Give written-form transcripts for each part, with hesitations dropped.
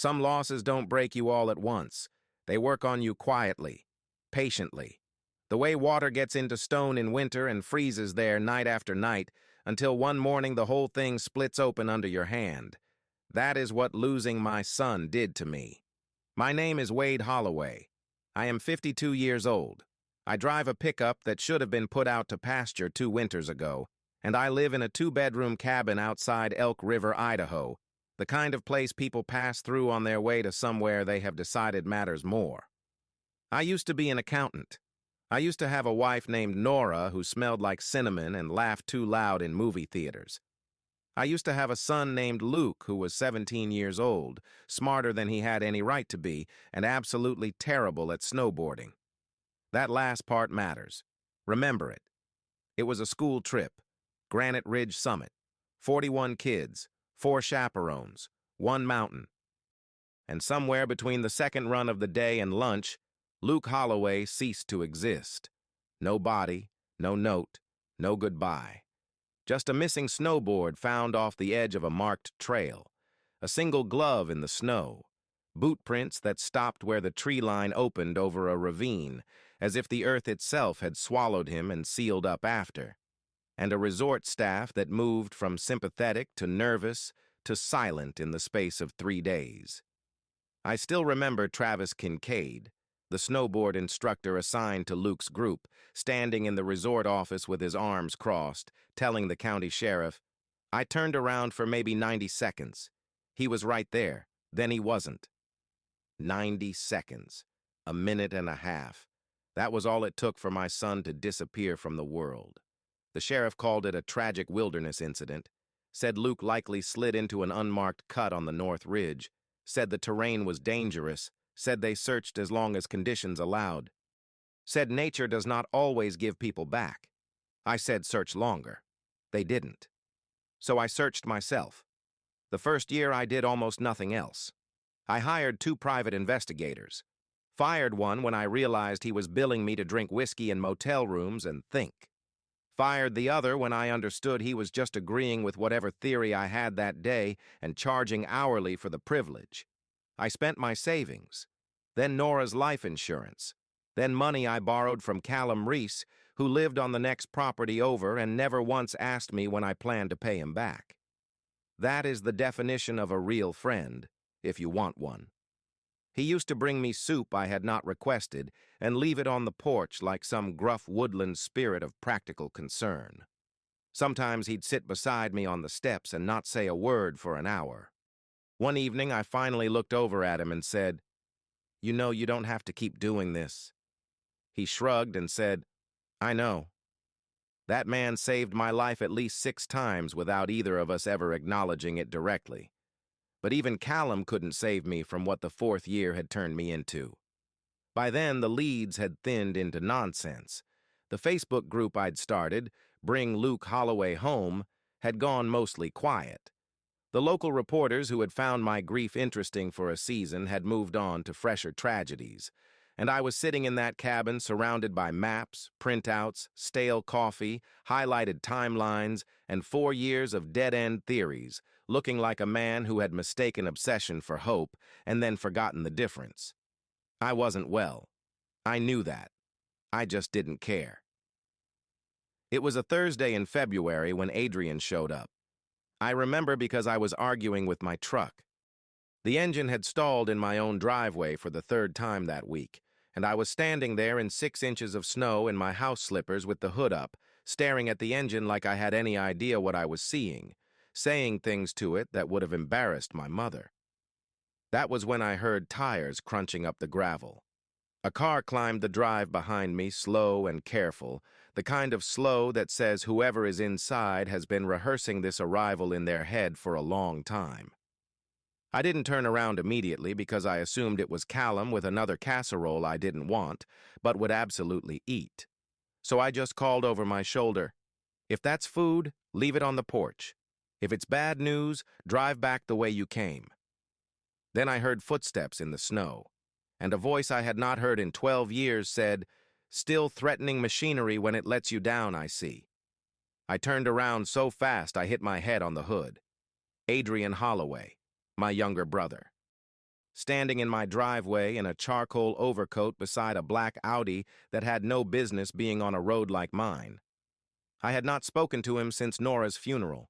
Some losses don't break you all at once. They work on you quietly, patiently. The way water gets into stone in winter and freezes there night after night until one morning the whole thing splits open under your hand. That is what losing my son did to me. My name is Wade Holloway. I am 52 years old. I drive a pickup that should have been put out to pasture 2 winters ago, and I live in a 2-bedroom cabin outside Elk River, Idaho, the kind of place people pass through on their way to somewhere they have decided matters more. I used to be an accountant. I used to have a wife named Nora who smelled like cinnamon and laughed too loud in movie theaters. I used to have a son named Luke who was 17 years old, smarter than he had any right to be, and absolutely terrible at snowboarding. That last part matters. Remember it. It was a school trip, Granite Ridge Summit, 41 kids, 4 chaperones, 1 mountain. And somewhere between the second run of the day and lunch, Luke Holloway ceased to exist. No body, no note, no goodbye. Just a missing snowboard found off the edge of a marked trail, a single glove in the snow, boot prints that stopped where the tree line opened over a ravine, as if the earth itself had swallowed him and sealed up after, and a resort staff that moved from sympathetic to nervous to silent in the space of 3 days. I still remember Travis Kincaid, the snowboard instructor assigned to Luke's group, standing in the resort office with his arms crossed, telling the county sheriff, "I turned around for maybe 90 seconds. He was right there, then he wasn't." 90 seconds. A minute and a half. That was all it took for my son to disappear from the world. The sheriff called it a tragic wilderness incident, said Luke likely slid into an unmarked cut on the North Ridge, said the terrain was dangerous, said they searched as long as conditions allowed, said nature does not always give people back. I said search longer. They didn't. So I searched myself. The first year I did almost nothing else. I hired 2 private investigators, fired one when I realized he was billing me to drink whiskey in motel rooms and think, fired the other when I understood he was just agreeing with whatever theory I had that day and charging hourly for the privilege. I spent my savings, then Nora's life insurance, then money I borrowed from Callum Reese, who lived on the next property over and never once asked me when I planned to pay him back. That is the definition of a real friend, if you want one. He used to bring me soup I had not requested and leave it on the porch like some gruff woodland spirit of practical concern. Sometimes he'd sit beside me on the steps and not say a word for an hour. One evening, I finally looked over at him and said, "You know you don't have to keep doing this." He shrugged and said, "I know." That man saved my life at least 6 times without either of us ever acknowledging it directly. But even Callum couldn't save me from what the 4th year had turned me into. By then, the leads had thinned into nonsense. The Facebook group I'd started, Bring Luke Holloway Home, had gone mostly quiet. The local reporters who had found my grief interesting for a season had moved on to fresher tragedies, and I was sitting in that cabin surrounded by maps, printouts, stale coffee, highlighted timelines, and 4 years of dead-end theories, looking like a man who had mistaken obsession for hope and then forgotten the difference. I wasn't well. I knew that. I just didn't care. It was a Thursday in February when Adrian showed up. I remember because I was arguing with my truck. The engine had stalled in my own driveway for the 3rd time that week, and I was standing there in 6 inches of snow in my house slippers with the hood up, staring at the engine like I had any idea what I was seeing, saying things to it that would have embarrassed my mother. That was when I heard tires crunching up the gravel. A car climbed the drive behind me, slow and careful, the kind of slow that says whoever is inside has been rehearsing this arrival in their head for a long time. I didn't turn around immediately because I assumed it was Callum with another casserole I didn't want, but would absolutely eat. So I just called over my shoulder, "If that's food, leave it on the porch. If it's bad news, drive back the way you came." Then I heard footsteps in the snow, and a voice I had not heard in 12 years said, "Still threatening machinery when it lets you down, I see." I turned around so fast I hit my head on the hood. Adrian Holloway, my younger brother. standing in my driveway in a charcoal overcoat beside a black Audi that had no business being on a road like mine. I had not spoken to him since Nora's funeral.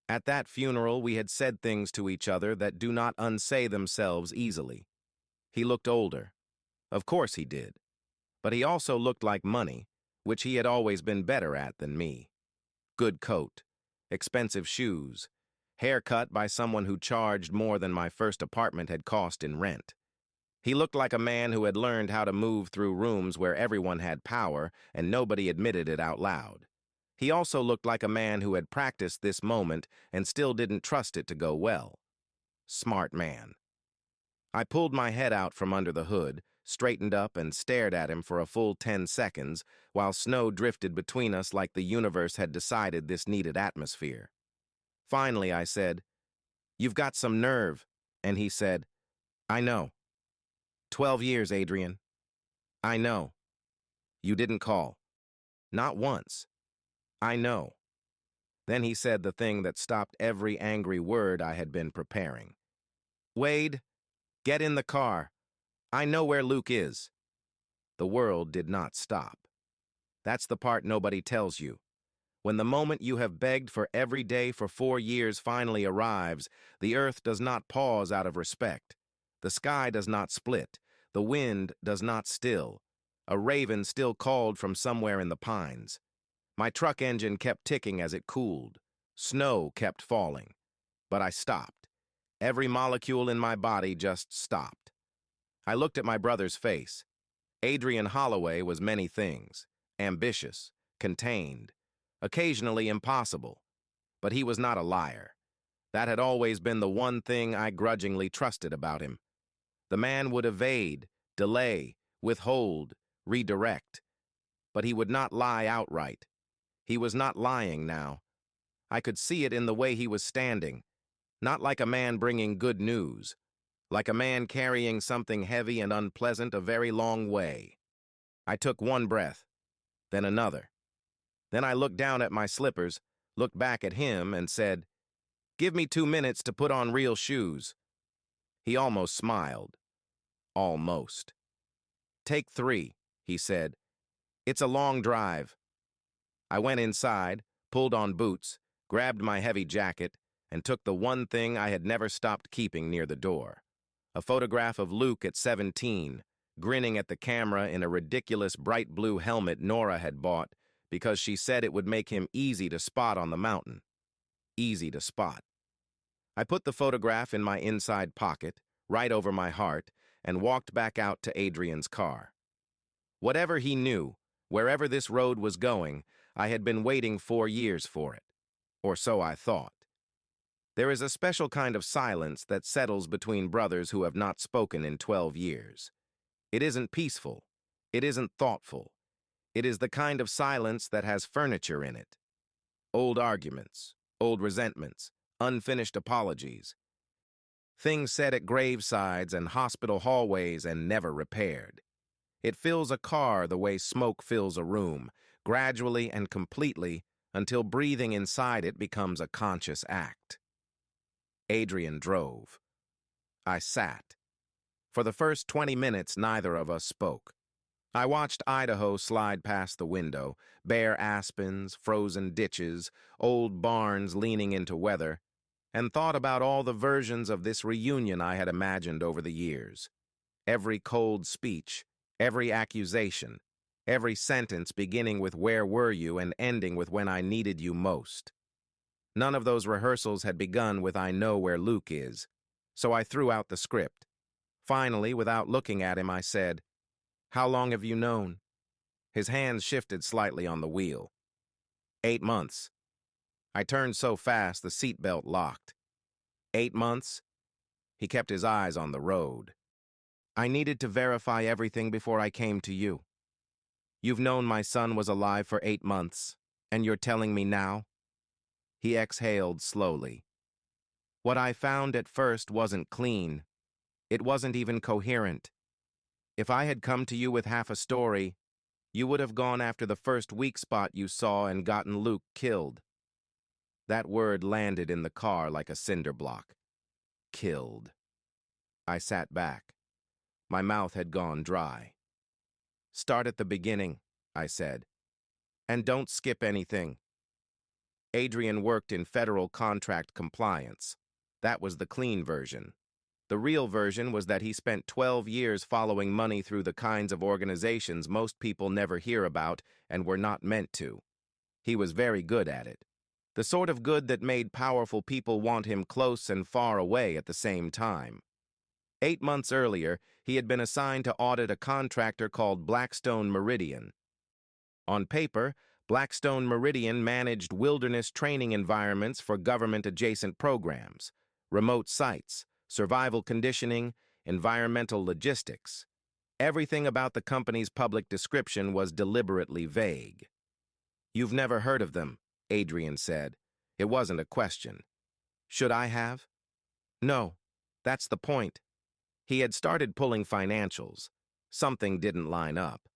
At that funeral, we had said things to each other that do not unsay themselves easily. He looked older. Of course he did. But he also looked like money, which he had always been better at than me. Good coat, expensive shoes, haircut by someone who charged more than my first apartment had cost in rent. He looked like a man who had learned how to move through rooms where everyone had power and nobody admitted it out loud. He also looked like a man who had practiced this moment and still didn't trust it to go well. Smart man. I pulled my head out from under the hood, straightened up and stared at him for a full 10 seconds while snow drifted between us like the universe had decided this needed atmosphere. Finally, I said, "You've got some nerve," and he said, "I know. 12 years, Adrian. I know. You didn't call. Not once. I know." Then he said the thing that stopped every angry word I had been preparing. "Wade, get in the car. I know where Luke is." The world did not stop. That's the part nobody tells you. When the moment you have begged for every day for 4 years finally arrives, the earth does not pause out of respect. The sky does not split. The wind does not still. A raven still called from somewhere in the pines. My truck engine kept ticking as it cooled. Snow kept falling. But I stopped. Every molecule in my body just stopped. I looked at my brother's face. Adrian Holloway was many things. Ambitious, contained, occasionally impossible. But he was not a liar. That had always been the one thing I grudgingly trusted about him. The man would evade, delay, withhold, redirect. But he would not lie outright. He was not lying now. I could see it in the way he was standing. Not like a man bringing good news. Like a man carrying something heavy and unpleasant a very long way. I took one breath, then another. Then I looked down at my slippers, looked back at him, and said, "Give me 2 minutes to put on real shoes." He almost smiled. Almost. "Take 3, he said. "It's a long drive." I went inside, pulled on boots, grabbed my heavy jacket, and took the one thing I had never stopped keeping near the door. A photograph of Luke at 17, grinning at the camera in a ridiculous bright blue helmet Nora had bought because she said it would make him easy to spot on the mountain. Easy to spot. I put the photograph in my inside pocket, right over my heart, and walked back out to Adrian's car. Whatever he knew, wherever this road was going, I had been waiting 4 years for it. Or so I thought. There is a special kind of silence that settles between brothers who have not spoken in 12 years. It isn't peaceful. It isn't thoughtful. It is the kind of silence that has furniture in it. Old arguments, old resentments, unfinished apologies. Things said at gravesides and hospital hallways and never repaired. It fills a car the way smoke fills a room, gradually and completely, until breathing inside it becomes a conscious act. Adrian drove. I sat. For the first 20 minutes, neither of us spoke. I watched Idaho slide past the window, bare aspens, frozen ditches, old barns leaning into weather, and thought about all the versions of this reunion I had imagined over the years. Every cold speech, every accusation, every sentence beginning with "Where were you?" and ending with "When I needed you most." None of those rehearsals had begun with "I know where Luke is," so I threw out the script. Finally, without looking at him, I said, "How long have you known?" His hands shifted slightly on the wheel. 8 months. I turned so fast the seatbelt locked. 8 months? He kept his eyes on the road. "I needed to verify everything before I came to you. You've known my son was alive for 8 months, and you're telling me now?" He exhaled slowly. "What I found at first wasn't clean. It wasn't even coherent. If I had come to you with half a story, you would have gone after the first weak spot you saw and gotten Luke killed." That word landed in the car like a cinder block. Killed. I sat back. My mouth had gone dry. Start at the beginning, I said. And don't skip anything. Adrian worked in federal contract compliance. That was the clean version. The real version was that he spent 12 years following money through the kinds of organizations most people never hear about and were not meant to. He was very good at it. The sort of good that made powerful people want him close and far away at the same time. 8 months earlier, he had been assigned to audit a contractor called Blackstone Meridian. On paper, Blackstone Meridian managed wilderness training environments for government-adjacent programs, remote sites, survival conditioning, environmental logistics. Everything about the company's public description was deliberately vague. "You've never heard of them," Adrian said. It wasn't a question. Should I have? No, that's the point. He had started pulling financials. Something didn't line up.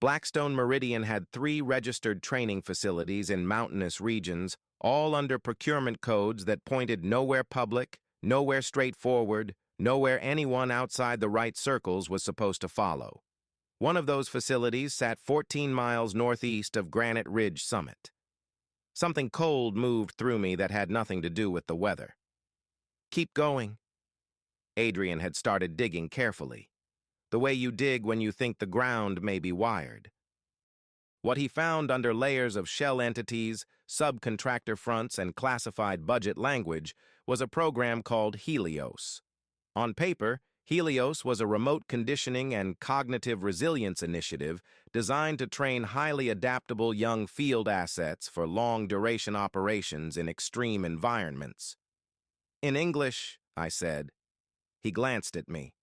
Blackstone Meridian had 3 registered training facilities in mountainous regions, all under procurement codes that pointed nowhere public, nowhere straightforward, nowhere anyone outside the right circles was supposed to follow. One of those facilities sat 14 miles northeast of Granite Ridge summit. Something cold moved through me that had nothing to do with the weather. Keep going. Adrian had started digging carefully, the way you dig when you think the ground may be wired. What he found under layers of shell entities, subcontractor fronts, and classified budget language was a program called Helios. On paper, Helios was a remote conditioning and cognitive resilience initiative designed to train highly adaptable young field assets for long-duration operations in extreme environments. In English, I said. He glanced at me.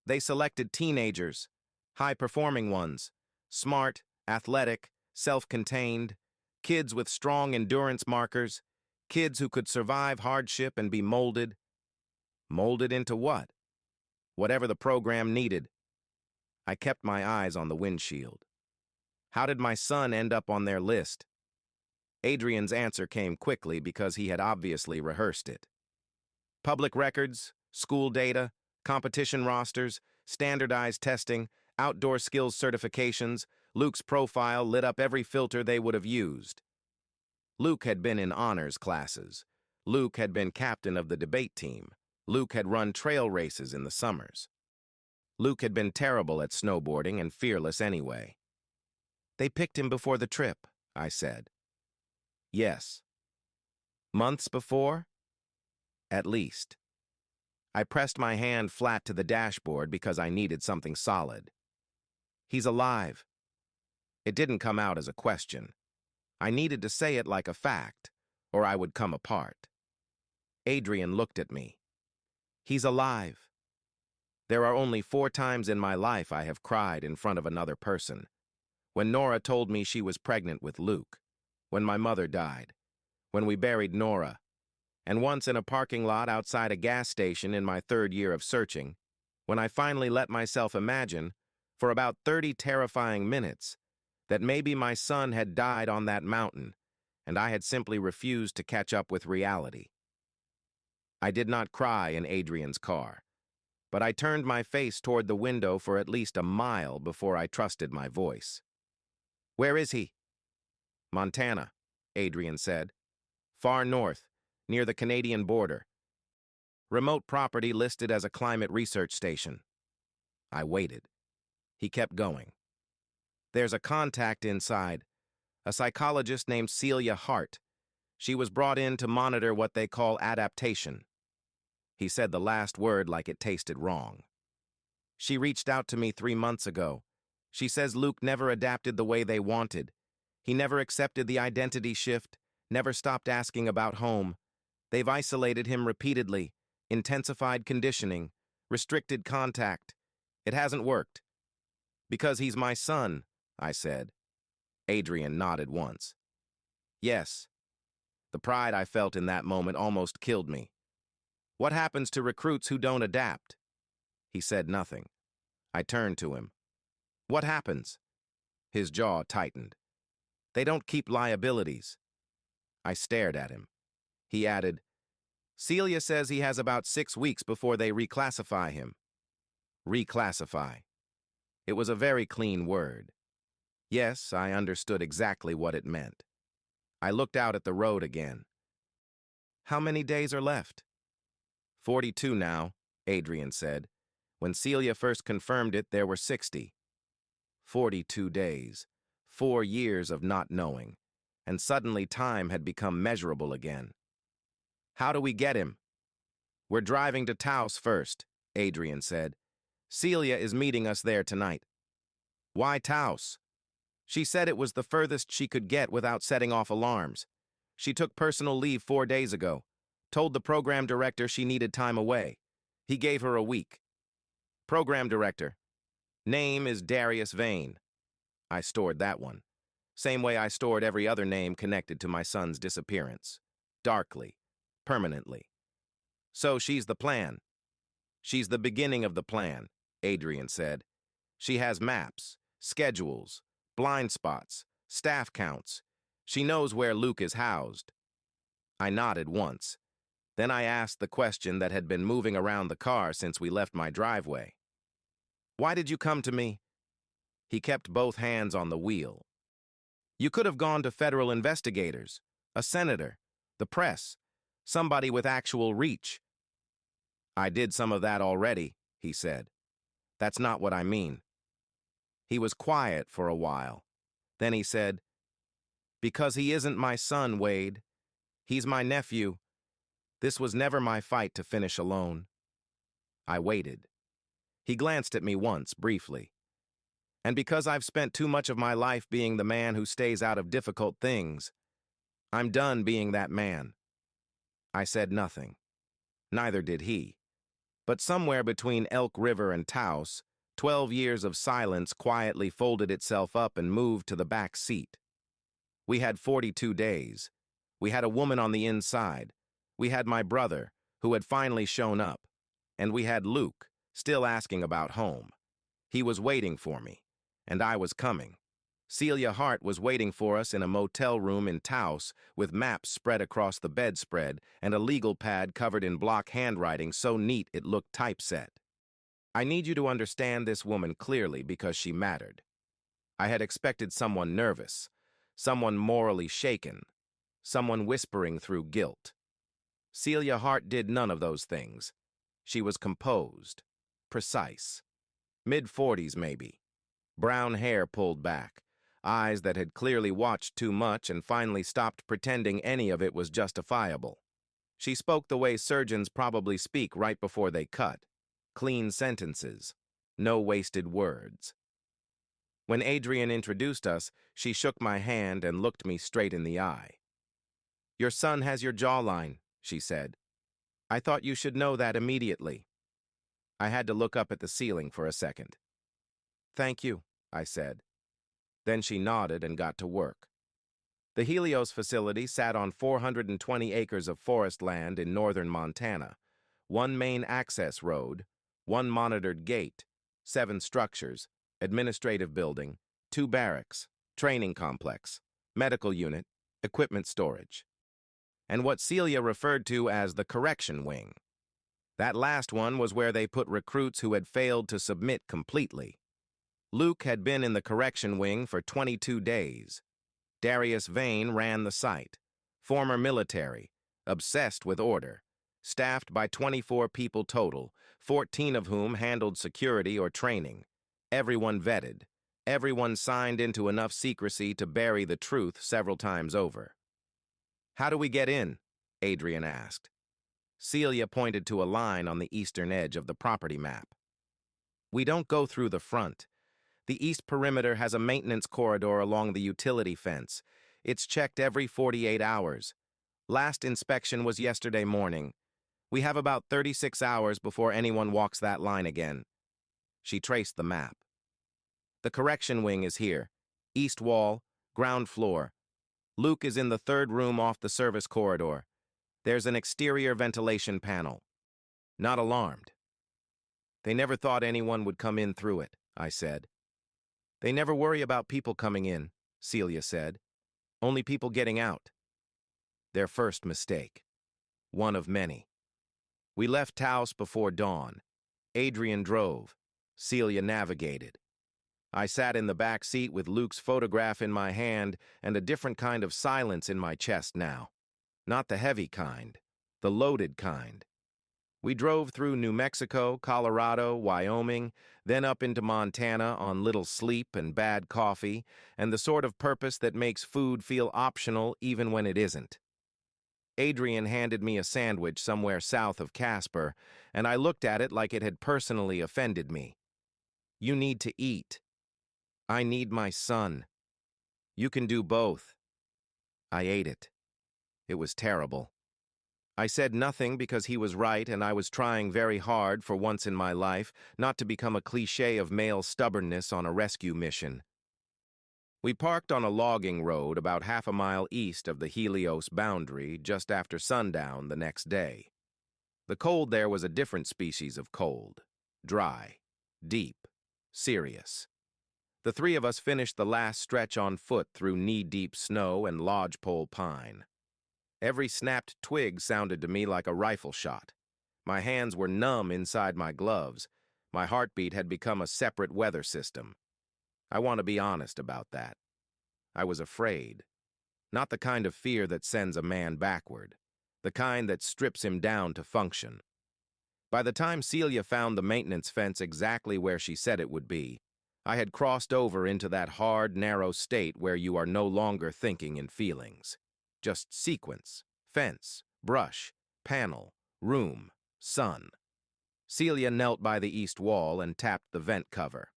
They selected teenagers, high-performing ones, smart, athletic, self-contained, kids with strong endurance markers, kids who could survive hardship and be molded. Molded into what? Whatever the program needed. I kept my eyes on the windshield. How did my son end up on their list? Adrian's answer came quickly because he had obviously rehearsed it. Public records, school data, competition rosters, standardized testing, outdoor skills certifications. Luke's profile lit up every filter they would have used. Luke had been in honors classes. Luke had been captain of the debate team. Luke had run trail races in the summers. Luke had been terrible at snowboarding and fearless anyway. They picked him before the trip, I said. Yes. Months before? At least. I pressed my hand flat to the dashboard because I needed something solid. He's alive. It didn't come out as a question. I needed to say it like a fact, or I would come apart. Adrian looked at me. He's alive. There are only 4 times in my life I have cried in front of another person. When Nora told me she was pregnant with Luke, when my mother died, when we buried Nora, and once in a parking lot outside a gas station in my 3rd year of searching, when I finally let myself imagine, for about 30 terrifying minutes, that maybe my son had died on that mountain, and I had simply refused to catch up with reality. I did not cry in Adrian's car, but I turned my face toward the window for at least a mile before I trusted my voice. Where is he? Montana, Adrian said. Far north, near the Canadian border. Remote property listed as a climate research station. I waited. He kept going. There's a contact inside, a psychologist named Celia Hart. She was brought in to monitor what they call adaptation. He said the last word like it tasted wrong. She reached out to me 3 months ago. She says Luke never adapted the way they wanted. He never accepted the identity shift, never stopped asking about home. They've isolated him repeatedly, intensified conditioning, restricted contact. It hasn't worked. Because he's my son, I said. Adrian nodded once. Yes. The pride I felt in that moment almost killed me. What happens to recruits who don't adapt? He said nothing. I turned to him. What happens? His jaw tightened. They don't keep liabilities. I stared at him. He added, Celia says he has about 6 weeks before they reclassify him. Reclassify. It was a very clean word. Yes, I understood exactly what it meant. I looked out at the road again. How many days are left? 42 now, Adrian said. When Celia first confirmed it, there were 60. 42 days. 4 years of not knowing. And suddenly time had become measurable again. How do we get him? We're driving to Taos first, Adrian said. Celia is meeting us there tonight. Why Taos? She said it was the furthest she could get without setting off alarms. She took personal leave 4 days ago. Told the program director she needed time away. He gave her a week. Program director. Name is Darius Vane. I stored that one. Same way I stored every other name connected to my son's disappearance. Darkly. Permanently. So she's the plan. She's the beginning of the plan, Adrian said. She has maps, schedules, blind spots, staff counts. She knows where Luke is housed. I nodded once. Then I asked the question that had been moving around the car since we left my driveway. Why did you come to me? He kept both hands on the wheel. You could have gone to federal investigators, a senator, the press, somebody with actual reach. I did some of that already, he said. That's not what I mean. He was quiet for a while. Then he said, because he isn't my son, Wade. He's my nephew. This was never my fight to finish alone. I waited. He glanced at me once, briefly. And because I've spent too much of my life being the man who stays out of difficult things, I'm done being that man. I said nothing. Neither did he. But somewhere between Elk River and Taos, 12 years of silence quietly folded itself up and moved to the back seat. We had 42 days. We had a woman on the inside. We had my brother, who had finally shown up. And we had Luke, still asking about home. He was waiting for me, and I was coming. Celia Hart was waiting for us in a motel room in Taos with maps spread across the bedspread and a legal pad covered in block handwriting so neat it looked typeset. I need you to understand this woman clearly because she mattered. I had expected someone nervous, someone morally shaken, someone whispering through guilt. Celia Hart did none of those things. She was composed, precise. Mid-40s maybe. Brown hair pulled back. Eyes that had clearly watched too much and finally stopped pretending any of it was justifiable. She spoke the way surgeons probably speak right before they cut. Clean sentences. No wasted words. When Adrian introduced us, she shook my hand and looked me straight in the eye. Your son has your jawline, she said. I thought you should know that immediately. I had to look up at the ceiling for a second. Thank you, I said. Then she nodded and got to work. The Helios facility sat on 420 acres of forest land in northern Montana, one main access road, one monitored gate, 7 structures, administrative building, 2 barracks, training complex, medical unit, equipment storage, and what Celia referred to as the correction wing. That last one was where they put recruits who had failed to submit completely. Luke had been in the correction wing for 22 days. Darius Vane ran the site. Former military, obsessed with order. Staffed by 24 people total, 14 of whom handled security or training. Everyone vetted. Everyone signed into enough secrecy to bury the truth several times over. How do we get in? Adrian asked. Celia pointed to a line on the eastern edge of the property map. We don't go through the front. The east perimeter has a maintenance corridor along the utility fence. It's checked every 48 hours. Last inspection was yesterday morning. We have about 36 hours before anyone walks that line again. She traced the map. The correction wing is here. East wall, ground floor. Luke is in the 3rd room off the service corridor. There's an exterior ventilation panel. Not alarmed. They never thought anyone would come in through it, I said. They never worry about people coming in, Celia said. Only people getting out. Their first mistake. One of many. We left Taos before dawn. Adrian drove. Celia navigated. I sat in the back seat with Luke's photograph in my hand and a different kind of silence in my chest now. Not the heavy kind, the loaded kind. We drove through New Mexico, Colorado, Wyoming, then up into Montana on little sleep and bad coffee, and the sort of purpose that makes food feel optional even when it isn't. Adrian handed me a sandwich somewhere south of Casper, and I looked at it like it had personally offended me. You need to eat. I need my son. You can do both. I ate it. It was terrible. I said nothing because he was right and I was trying very hard for once in my life not to become a cliché of male stubbornness on a rescue mission. We parked on a logging road about half a mile east of the Helios boundary just after sundown the next day. The cold there was a different species of cold. Dry, deep, serious. The three of us finished the last stretch on foot through knee-deep snow and lodgepole pine. Every snapped twig sounded to me like a rifle shot. My hands were numb inside my gloves. My heartbeat had become a separate weather system. I want to be honest about that. I was afraid. Not the kind of fear that sends a man backward. The kind that strips him down to function. By the time Celia found the maintenance fence exactly where she said it would be, I had crossed over into that hard, narrow state where you are no longer thinking in feelings. Just sequence, fence, brush, panel, room, sun. Celia knelt by the east wall and tapped the vent cover.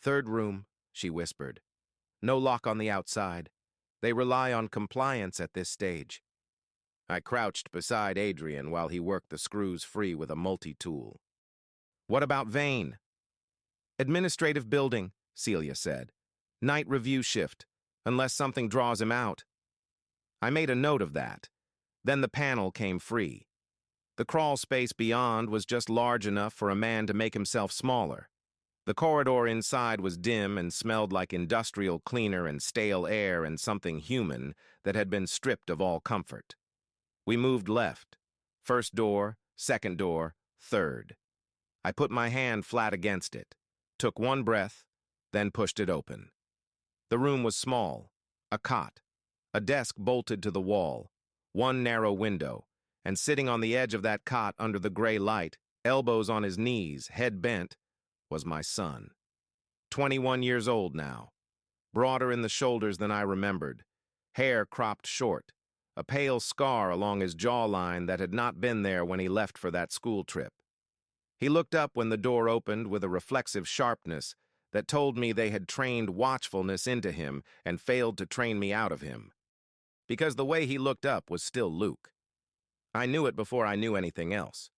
Third room, she whispered. No lock on the outside. They rely on compliance at this stage. I crouched beside Adrian while he worked the screws free with a multi-tool. What about Vane? Administrative building, Celia said. Night review shift, unless something draws him out. I made a note of that. Then the panel came free. The crawl space beyond was just large enough for a man to make himself smaller. The corridor inside was dim and smelled like industrial cleaner and stale air and something human that had been stripped of all comfort. We moved left. First door, second door, third. I put my hand flat against it, took one breath, then pushed it open. The room was small, a cot, a desk bolted to the wall, one narrow window, and sitting on the edge of that cot under the gray light, elbows on his knees, head bent, was my son. 21 years old now, broader in the shoulders than I remembered, hair cropped short, a pale scar along his jawline that had not been there when he left for that school trip. He looked up when the door opened with a reflexive sharpness that told me they had trained watchfulness into him and failed to train me out of him. Because the way he looked up was still Luke. I knew it before I knew anything else.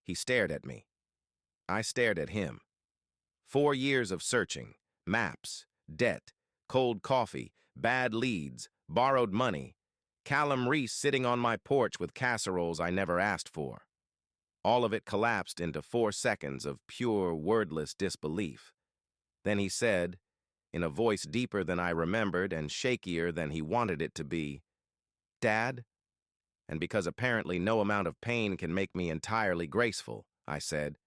He stared at me. I stared at him. 4 years of searching, maps, debt, cold coffee, bad leads, borrowed money, Callum Reese sitting on my porch with casseroles I never asked for. All of it collapsed into 4 seconds of pure, wordless disbelief. Then he said, in a voice deeper than I remembered and shakier than he wanted it to be, "Dad?" And because apparently no amount of pain can make me entirely graceful, I said,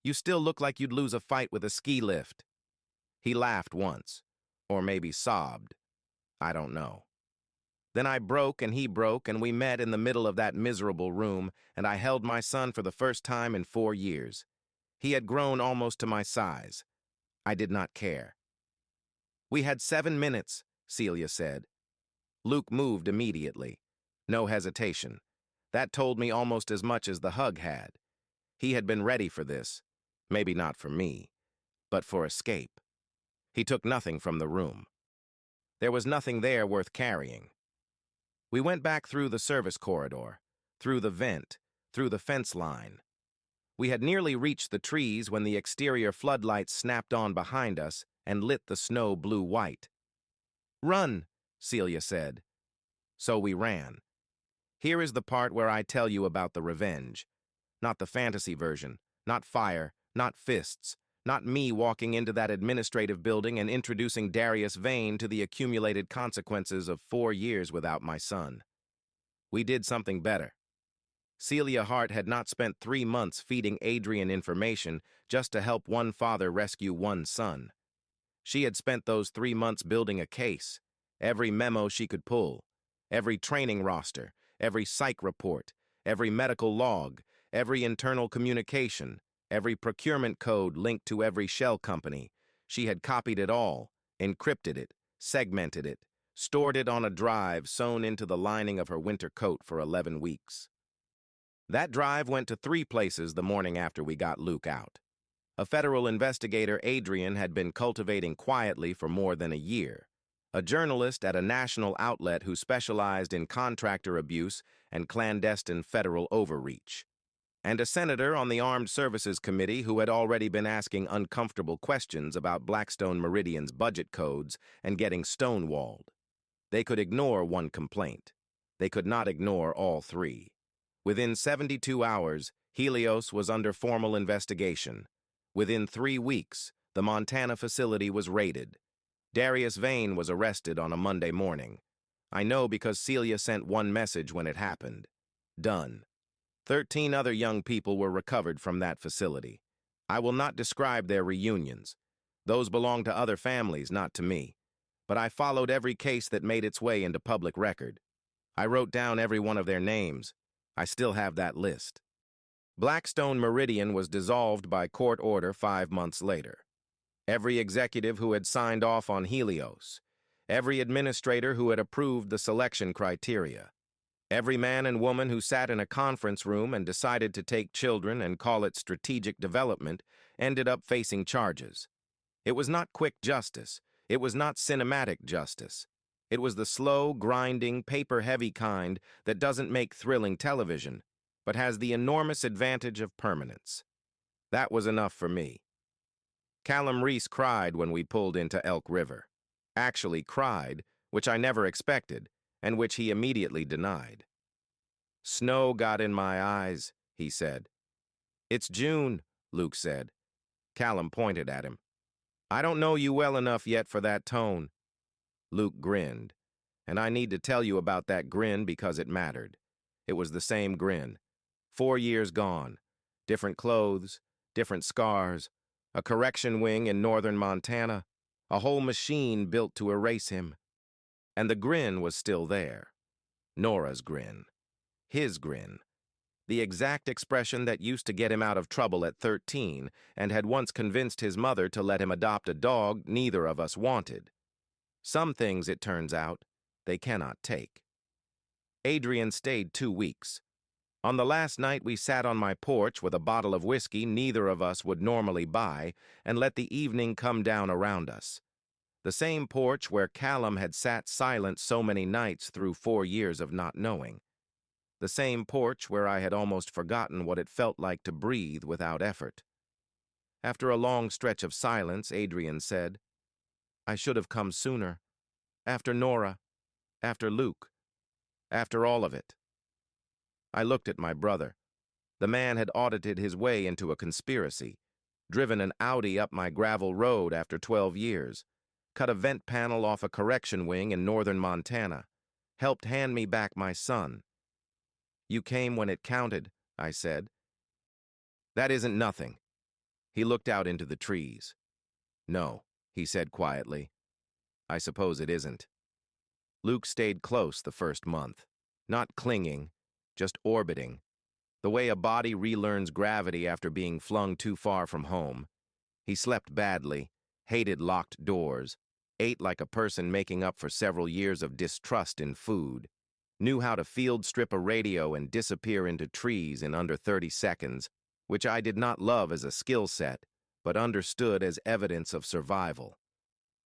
"You still look like you'd lose a fight with a ski lift." He laughed once, or maybe sobbed. I don't know. Then I broke and he broke and we met in the middle of that miserable room and I held my son for the first time in 4 years. He had grown almost to my size. I did not care. We had 7 minutes, Celia said. Luke moved immediately. No hesitation. That told me almost as much as the hug had. He had been ready for this. Maybe not for me, but for escape. He took nothing from the room. There was nothing there worth carrying. We went back through the service corridor, through the vent, through the fence line. We had nearly reached the trees when the exterior floodlights snapped on behind us and lit the snow blue-white. "Run," Celia said. So we ran. Here is the part where I tell you about the revenge. Not the fantasy version, not fire, not fists, not me walking into that administrative building and introducing Darius Vane to the accumulated consequences of 4 years without my son. We did something better. Celia Hart had not spent 3 months feeding Adrian information just to help one father rescue one son. She had spent those 3 months building a case, every memo she could pull, every training roster, every psych report, every medical log, every internal communication, every procurement code linked to every shell company. She had copied it all, encrypted it, segmented it, stored it on a drive sewn into the lining of her winter coat for 11 weeks. That drive went to 3 places the morning after we got Luke out. A federal investigator, Adrian, had been cultivating quietly for more than a year. A journalist at a national outlet who specialized in contractor abuse and clandestine federal overreach. And a senator on the Armed Services Committee who had already been asking uncomfortable questions about Blackstone Meridian's budget codes and getting stonewalled. They could ignore one complaint. They could not ignore all 3. Within 72 hours, Helios was under formal investigation. Within 3 weeks, the Montana facility was raided. Darius Vane was arrested on a Monday morning. I know because Celia sent one message when it happened. Done. 13 other young people were recovered from that facility. I will not describe their reunions. Those belong to other families, not to me. But I followed every case that made its way into public record. I wrote down every one of their names. I still have that list. Blackstone Meridian was dissolved by court order 5 months later. Every executive who had signed off on Helios, every administrator who had approved the selection criteria, every man and woman who sat in a conference room and decided to take children and call it strategic development ended up facing charges. It was not quick justice. It was not cinematic justice. It was the slow, grinding, paper-heavy kind that doesn't make thrilling television, but has the enormous advantage of permanence. That was enough for me. Callum Reese cried when we pulled into Elk River. Actually cried, which I never expected, and which he immediately denied. "Snow got in my eyes," he said. "It's June," Luke said. Callum pointed at him. "I don't know you well enough yet for that tone." Luke grinned, and I need to tell you about that grin because it mattered. It was the same grin. 4 years gone, different clothes, different scars, a correction wing in northern Montana, a whole machine built to erase him. And the grin was still there. Nora's grin. His grin. The exact expression that used to get him out of trouble at 13 and had once convinced his mother to let him adopt a dog neither of us wanted. Some things, it turns out, they cannot take. Adrian stayed 2 weeks. On the last night, we sat on my porch with a bottle of whiskey neither of us would normally buy and let the evening come down around us. The same porch where Callum had sat silent so many nights through 4 years of not knowing. The same porch where I had almost forgotten what it felt like to breathe without effort. After a long stretch of silence, Adrian said, "I should have come sooner. After Nora. After Luke. After all of it." I looked at my brother. The man had audited his way into a conspiracy, driven an Audi up my gravel road after 12 years, cut a vent panel off a correction wing in northern Montana, helped hand me back my son. "You came when it counted," I said. "That isn't nothing." He looked out into the trees. "No," he said quietly. "I suppose it isn't." Luke stayed close the first month, not clinging, just orbiting, the way a body relearns gravity after being flung too far from home. He slept badly, hated locked doors, ate like a person making up for several years of distrust in food, knew how to field strip a radio and disappear into trees in under 30 seconds, which I did not love as a skill set, but understood as evidence of survival.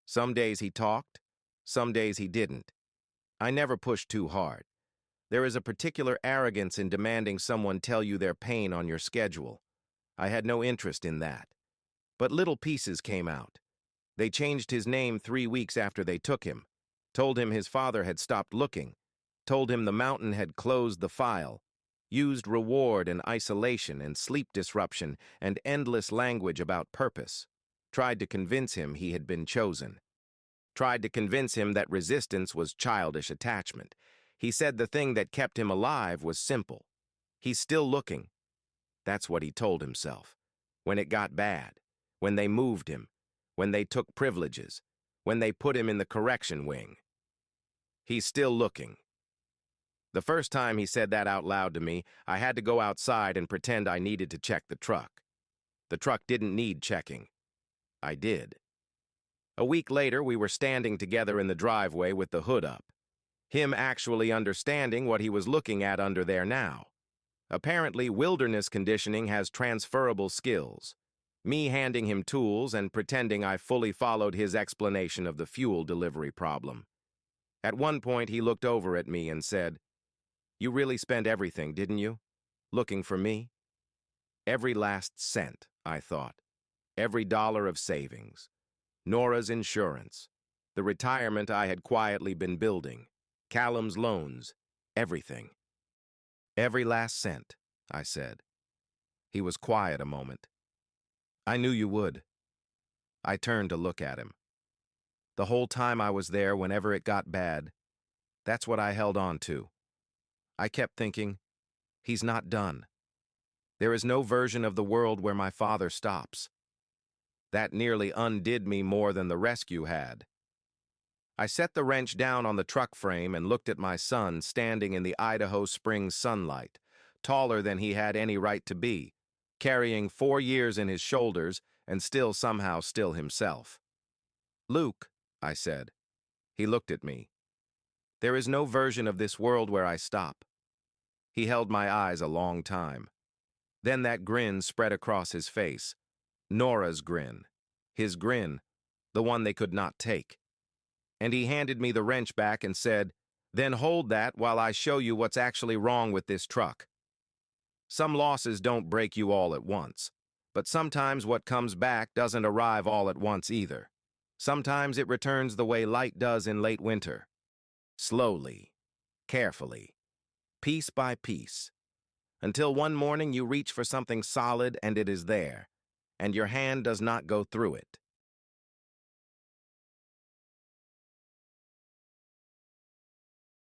Some days he talked, some days he didn't. I never pushed too hard. There is a particular arrogance in demanding someone tell you their pain on your schedule. I had no interest in that. But little pieces came out. They changed his name 3 weeks after they took him, told him his father had stopped looking, told him the mountain had closed the file, used reward and isolation and sleep disruption and endless language about purpose, tried to convince him he had been chosen, tried to convince him that resistance was childish attachment. He said the thing that kept him alive was simple. He's still looking. That's what he told himself. When it got bad, when they moved him, when they took privileges, when they put him in the correction wing. He's still looking. The first time he said that out loud to me, I had to go outside and pretend I needed to check the truck. The truck didn't need checking. I did. A week later, we were standing together in the driveway with the hood up. Him actually understanding what he was looking at under there now. Apparently, wilderness conditioning has transferable skills. Me handing him tools and pretending I fully followed his explanation of the fuel delivery problem. At one point, he looked over at me and said, "You really spent everything, didn't you? Looking for me?" Every last cent, I thought. Every dollar of savings. Nora's insurance. The retirement I had quietly been building. Callum's loans. Everything. "Every last cent," I said. He was quiet a moment. "I knew you would." I turned to look at him. The whole time I was there, whenever it got bad, that's what I held on to. I kept thinking, he's not done. There is no version of the world where my father stops. That nearly undid me more than the rescue had. I set the wrench down on the truck frame and looked at my son standing in the Idaho spring sunlight, taller than he had any right to be, carrying 4 years in his shoulders and still somehow still himself. "Luke," I said. He looked at me. "There is no version of this world where I stop." He held my eyes a long time. Then that grin spread across his face. Nora's grin. His grin, the one they could not take. And he handed me the wrench back and said, "Then hold that while I show you what's actually wrong with this truck. Some losses don't break you all at once, but sometimes what comes back doesn't arrive all at once either. Sometimes it returns the way light does in late winter. Slowly, carefully, piece by piece, until one morning you reach for something solid and it is there, and your hand does not go through it.